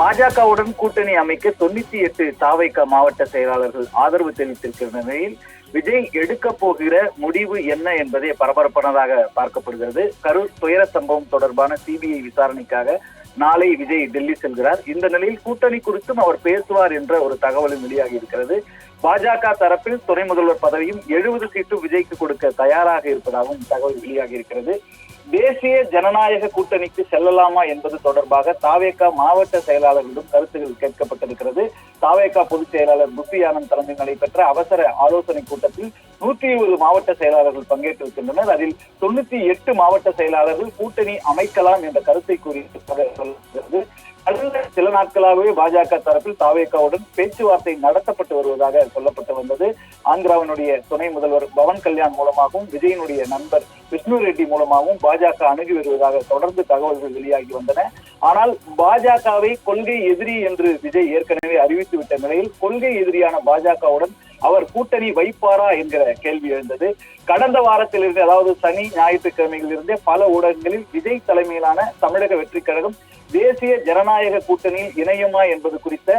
பாஜகவுடன் கூட்டணி அமைக்க 98 தாவைக்க மாவட்ட செயலாளர்கள் ஆதரவு தெரிவித்திருக்கிற நிலையில் விஜய் எடுக்க போகிற முடிவு என்ன என்பதே பரபரப்பானதாக பார்க்கப்படுகிறது. கரூர் துயர சம்பவம் தொடர்பான சிபிஐ விசாரணைக்காக நாளை விஜய் டெல்லி செல்கிறார். இந்த நிலையில் கூட்டணி குறித்தும் அவர் பேசுவார் என்ற ஒரு தகவலும் வெளியாகி இருக்கிறது. பாஜக தரப்பில் துணை முதல்வர் பதவியும் 70 சீட்டும் விஜய்க்கு கொடுக்க தயாராக இருப்பதாகவும் தகவல் வெளியாகி இருக்கிறது. தேசிய ஜனநாயக கூட்டணிக்கு செல்லலாமா என்பது தொடர்பாக தாவேகா மாவட்ட செயலாளர்களிடம் கருத்துகள் கேட்கப்பட்டிருக்கிறது. தாவேகா பொதுச் செயலாளர் புசி ஆனந்த் தலைமையில் நடைபெற்ற அவசர ஆலோசனை கூட்டத்தில் 120 மாவட்ட செயலாளர்கள் பங்கேற்றிருக்கின்றனர். அதில் 98 மாவட்ட செயலாளர்கள் கூட்டணி அமைக்கலாம் என்ற கருத்தை கூறியிருக்கிறது. கடந்த சில நாட்களாகவே பாஜக தரப்பில் தாவேகாவுடன் பேச்சுவார்த்தை நடத்தப்பட்டு வருவதாக சொல்லப்பட்டு வந்தது. ஆந்திராவினுடைய துணை முதல்வர் பவன் கல்யாண் மூலமாகவும் விஜயனுடைய நண்பர் விஷ்ணு ரெட்டி மூலமாகவும் பாஜக அணுகி வருவதாக தொடர்ந்து தகவல்கள் வெளியாகி வந்தன. ஆனால் பாஜகவை கொள்கை எதிரி என்று விஜய் ஏற்கனவே அறிவித்துவிட்ட நிலையில் கொள்கை எதிரியான பாஜகவுடன் அவர் கூட்டணி வைப்பாரா என்கிற கேள்வி எழுந்தது. கடந்த வாரத்திலிருந்து, அதாவது சனி ஞாயிற்றுக்கிழமைகளில் இருந்தே பல ஊடகங்களில் விஜய் தலைமையிலான தமிழக வெற்றி கழகம் தேசிய ஜனநாயக கூட்டணியில் இணையுமா என்பது குறித்த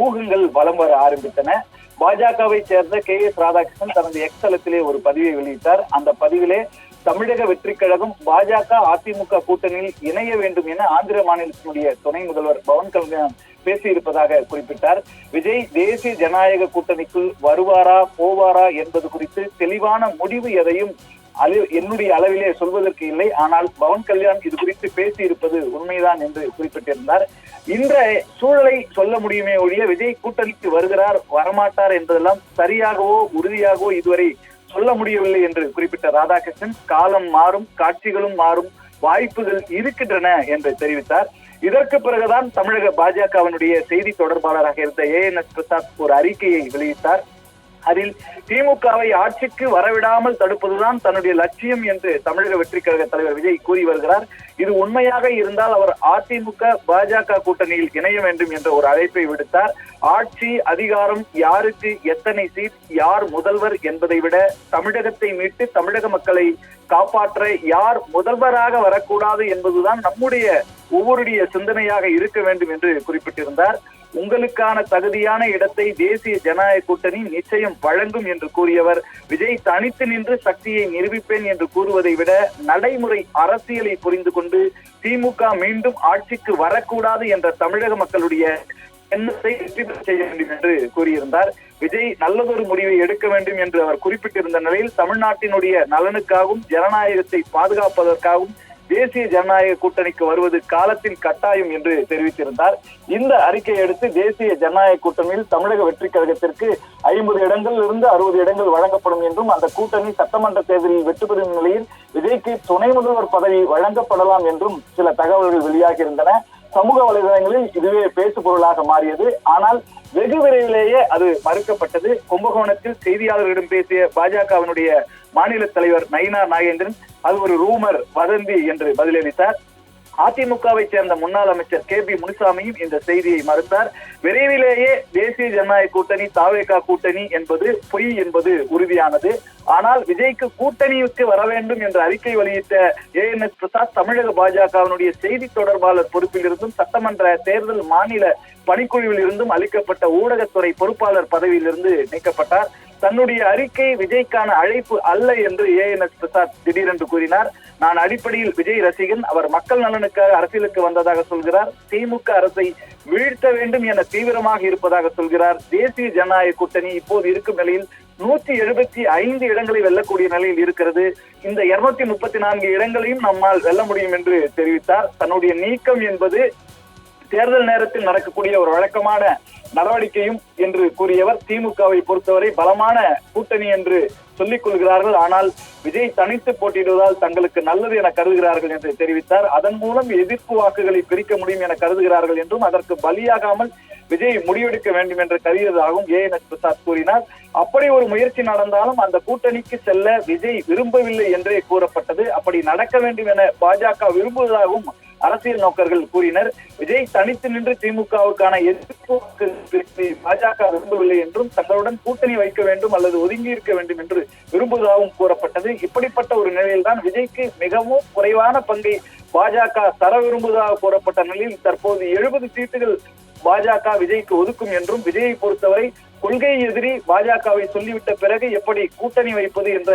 ஊகங்கள் வலம் வர ஆரம்பித்தன. பாஜகவை சேர்ந்த KS ராதாகிருஷ்ணன் தனது எக்ஸலத்திலே ஒரு பதிவை வெளியிட்டார். அந்த பதிவிலே தமிழக வெற்றி கழகம் பாஜக அதிமுக கூட்டணியில் இணைய வேண்டும் என ஆந்திர மாநிலத்தினுடைய துணை முதல்வர் பவன் கல்யாண் பேசியிருப்பதாக குறிப்பிட்டார். விஜய் தேசிய ஜனநாயக கூட்டணிக்குள் வருவாரா போவாரா என்பது குறித்து தெளிவான முடிவு எதையும் என்னுடைய அளவிலே சொல்வதற்கு இல்லை. ஆனால் பவன் கல்யாண் இது குறித்து பேசியிருப்பது உண்மைதான் என்று குறிப்பிட்டிருந்தார். இந்த சூழலை சொல்ல முடியுமே ஒழிய விஜய் கூட்டணிக்கு வருகிறார் வரமாட்டார் என்பதெல்லாம் சரியாகவோ உறுதியாகவோ இதுவரை சொல்ல முடியவில்லை என்று குறிப்பிட்ட ராதாகிருஷ்ணன், காலம் மாறும், காட்சிகளும் மாறும், வாய்ப்புகள் இருக்கின்றன என்று தெரிவித்தார். இதற்கு பிறகுதான் தமிழக பாஜகவினுடைய செய்தி தொடர்பாளராக இருந்த ANS பிரசாத் ஒரு அறிக்கையை வெளியிட்டார். அதில் திமுகவை ஆட்சிக்கு வரவிடாமல் தடுப்பதுதான் தன்னுடைய லட்சியம் என்று தமிழக வெற்றி கழக தலைவர் விஜய் கூறி வருகிறார். இது உண்மையாக இருந்தால் அவர் அதிமுக பாஜக கூட்டணியில் இணைய வேண்டும் என்ற ஒரு அழைப்பை விடுத்தார். ஆட்சி அதிகாரம் யாருக்கு எத்தனை சீட், யார் முதல்வர் என்பதை விட தமிழகத்தை மீட்டு தமிழக மக்களை காப்பாற்ற யார் முதல்வராக வரக்கூடாது என்பதுதான் நம்முடைய ஒவ்வொருடைய சிந்தனையாக இருக்க வேண்டும் என்று குறிப்பிட்டிருந்தார். உங்களுக்கான தகுதியான இடத்தை தேசிய ஜனநாயக கூட்டணி நிச்சயம் வழங்கும் என்று கூறியவர் விஜய் தனித்து நின்று சக்தியை நிரூபிப்பேன் என்று கூறுவதை விட நடைமுறை அரசியலை புரிந்து கொண்டு திமுக மீண்டும் ஆட்சிக்கு வரக்கூடாது என்ற தமிழக மக்களுடைய எண்ணத்தை வெற்றி பெற செய்ய வேண்டும் என்று கூறியிருந்தார். விஜய் நல்லதொரு முடிவை எடுக்க வேண்டும் என்று அவர் குறிப்பிட்டிருந்த நிலையில் தமிழ்நாட்டினுடைய நலனுக்காகவும் ஜனநாயகத்தை பாதுகாப்பதற்காகவும் தேசிய ஜனநாயக கூட்டணிக்கு வருவது காலத்தின் கட்டாயம் என்று தெரிவித்திருந்தார். இந்த அறிக்கையை அடுத்து தேசிய ஜனநாயக கூட்டணியில் தமிழக வெற்றி கழகத்திற்கு 50 இடங்களிலிருந்து 60 இடங்கள் வழங்கப்படும் என்றும் அந்த கூட்டணி சட்டமன்ற தேர்தலில் வெற்றி பெறும் நிலையில் விஜய்க்கு துணை முதல்வர் பதவி வழங்கப்படலாம் என்றும் சில தகவல்கள் வெளியாகி இருந்தன. சமூக வலைதளங்களில் இதுவே பேசு பொருளாக மாறியது. ஆனால் வெகு விரைவிலேயே அது மறுக்கப்பட்டது. கும்பகோணத்தில் செய்தியாளர்களிடம் பேசிய பாஜகவினுடைய மாநில தலைவர் நயினார் நாகேந்திரன் அது ஒரு ரூமர், வதந்தி என்று பதிலளித்தார். அதிமுகவை சேர்ந்த முன்னாள் அமைச்சர் KB முனுசாமியும் இந்த செய்தியை மறுத்தார். விரைவிலேயே தேசிய ஜனநாயக கூட்டணி தாவேகா கூட்டணி என்பது பொய் என்பது உறுதியானது. ஆனால் விஜய்க்கு கூட்டணிக்கு வர வேண்டும் என்ற அறிக்கை வெளியிட்ட ANS பிரசாத் தமிழக பாஜகவினுடைய செய்தி தொடர்பாளர் பொறுப்பில் இருந்தும் சட்டமன்ற தேர்தல் மாநில பணிக்குழுவில் இருந்தும் அளிக்கப்பட்ட ஊடகத்துறை பொறுப்பாளர் பதவியிலிருந்து நீக்கப்பட்டார். தன்னுடைய அறிக்கை விஜய்க்கான அழைப்பு அல்ல என்று ANS பிரசாத் திடீரென்று கூறினார். நான் அடிப்படையில் விஜய் ரசிகன், அவர் மக்கள் நலனுக்காக அரசியலுக்கு வந்ததாக சொல்கிறார். திமுக அரசை வீழ்த்த வேண்டும் என தீவிரமாக இருப்பதாக சொல்கிறார். தேசிய ஜனநாயக கூட்டணி இப்போது இருக்கும் நிலையில் 175 இடங்களை வெல்லக்கூடிய நிலையில் இருக்கிறது. இந்த 234 இடங்களையும் நம்மால் வெல்ல முடியும் என்று தெரிவித்தார். தன்னுடைய நீக்கம் என்பது தேர்தல் நேரத்தில் நடக்கக்கூடிய ஒரு வழக்கமான நடவடிக்கையும் என்று கூறியவர் திமுகவை பொறுத்தவரை பலமான கூட்டணி என்று சொல்லிக் கொள்கிறார்கள். ஆனால் விஜய் தனித்து போட்டியிடுவதால் தங்களுக்கு நல்லது என கருதுகிறார்கள் என்று தெரிவித்தார். அதன் மூலம் எதிர்ப்பு வாக்குகளை பிரிக்க முடியும் என கருதுகிறார்கள் என்றும் அதற்கு பலியாகாமல் விஜய் முடிவெடுக்க வேண்டும் என்று கருதியதாகவும் ANS பிரசாத் கூறினார். அப்படி ஒரு முயற்சி நடந்தாலும் அந்த கூட்டணிக்கு செல்ல விஜய் விரும்பவில்லை என்றே கூறப்பட்டது. அப்படி நடக்க வேண்டும் என பாஜக விரும்புவதாகவும் அரசியல் நோக்கர்கள் கூறினர். விஜய் தனித்து நின்று திமுகவுக்கான எதிர்ப்பு பாஜக விரும்பவில்லை என்றும் தங்களுடன் கூட்டணி வைக்க வேண்டும் அல்லது ஒதுங்கி இருக்க வேண்டும் என்று விரும்புவதாகவும் கூறப்பட்டது. இப்படிப்பட்ட ஒரு நிலையில்தான் விஜய்க்கு மிகவும் குறைவான பங்கை பாஜக தர விரும்புவதாக கூறப்பட்ட நிலையில் தற்போது 70 சீட்டுகள் பாஜக விஜய்க்கு ஒதுக்கும் என்றும், விஜயை பொறுத்தவரை கொள்கை எதிரி பாஜகவை சொல்லிவிட்ட பிறகு எப்படி கூட்டணி வைப்பது என்ற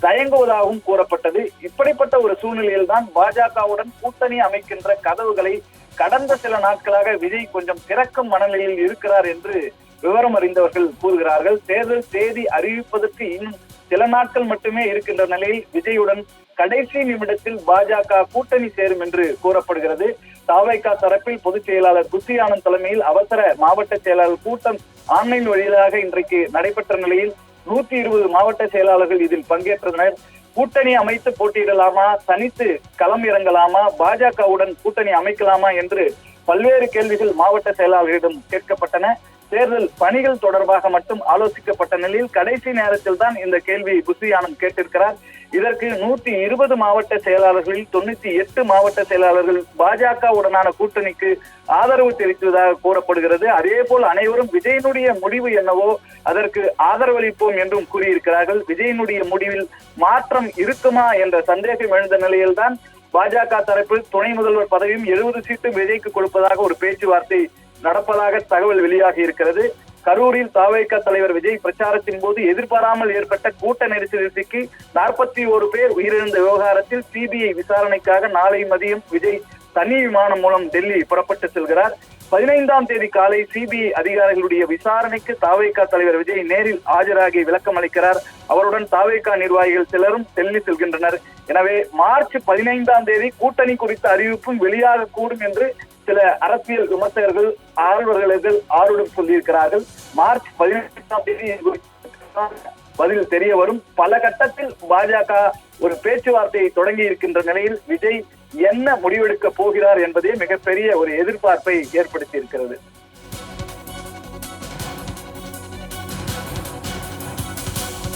தயங்குவதாகவும் கூறப்பட்டது. இப்படிப்பட்ட ஒரு சூழ்நிலையில் தான் பாஜகவுடன் கூட்டணி அமைக்கின்ற கதவுகளை கடந்த சில நாட்களாக விஜய் கொஞ்சம் திறக்கும் மனநிலையில் இருக்கிறார் என்று விவரம் அறிந்தவர்கள் கூறுகிறார்கள். தேர்தல் தேதி அறிவிப்பதற்கு இன்னும் சில நாட்கள் மட்டுமே இருக்கின்ற நிலையில் விஜயுடன் கடைசி நிமிடத்தில் பாஜக கூட்டணி சேரும் என்று கூறப்படுகிறது. தாவைக்கா தரப்பில் பொதுச் செயலாளர் புசி ஆனந்த் தலைமையில் அவசர மாவட்ட செயலாளர் கூட்டம் ஆன்லைன் வழியாக இன்றைக்கு நடைபெற்ற நிலையில் 120 மாவட்ட செயலாளர்கள் இதில் பங்கேற்றனர். கூட்டணி அமைத்து போட்டியிடலாமா, தனித்து களம் இறங்கலாமா, பாஜகவுடன் கூட்டணி அமைக்கலாமா என்று பல்வேறு கேள்விகள் மாவட்ட செயலாளர்களிடம் கேட்கப்பட்டன. தேர்தல் பணிகள் தொடர்பாக மட்டும் ஆலோசிக்கப்பட்ட நிலையில் கடைசி நேரத்தில் தான் இந்த கேள்வி புசி ஆனந்த் கேட்டிருக்கிறார். இதற்கு 120 மாவட்ட செயலாளர்களில் 98 மாவட்ட செயலாளர்கள் பாஜகவுடனான கூட்டணிக்கு ஆதரவு தெரிவித்ததாக கூறப்படுகிறது. அதே போல் அனைவரும் விஜயனுடைய முடிவு என்னவோ அதற்கு ஆதரவளிப்போம் என்றும் கூறியிருக்கிறார்கள். விஜயனுடைய முடிவில் மாற்றம் இருக்குமா என்ற சந்தேகம் எழுந்த நிலையில்தான் பாஜக தரப்பில் துணை முதல்வர் பதவியும் 70 சீட்டு விஜய்க்கு கொடுப்பதாக ஒரு பேச்சுவார்த்தை நடப்பதாக தகவல் வெளியாகி இருக்கிறது. கரூரில் தாவேகா தலைவர் விஜய் பிரச்சாரத்தின் போது எதிர்பாராமல் ஏற்பட்ட கூட்ட நெரிசலில் சிக்கி 41 பேர் உயிரிழந்த விவகாரத்தில் சிபிஐ விசாரணைக்காக நாளை மதியம் விஜய் தனி விமானம் மூலம் டெல்லி புறப்பட்டு செல்கிறார். 15ஆம் தேதி காலை சிபிஐ அதிகாரிகளுடைய விசாரணைக்கு தாவேகா தலைவர் விஜய் நேரில் ஆஜராகி விளக்கம் அளிக்கிறார். அவருடன் தாவேகா நிர்வாகிகள் சிலரும் டெல்லி செல்கின்றனர். எனவே மார்ச் 15ஆம் தேதி கூட்டணி குறித்த அறிவிப்பும் வெளியாக கூடும் என்று சில அரசியல் விமர்சகர்கள் ஆர்வலர்கள் ஆர்வம் சொல்லியிருக்கிறார்கள். மார்ச் 15ஆம் தேதி பதில் தெரிய வரும். பல கட்டத்தில் பாஜக ஒரு பேச்சுவார்த்தையை தொடங்கி இருக்கின்ற நிலையில் விஜய் என்ன முடிவெடுக்க போகிறார் என்பதே மிகப்பெரிய ஒரு எதிர்பார்ப்பை ஏற்படுத்தி இருக்கிறது.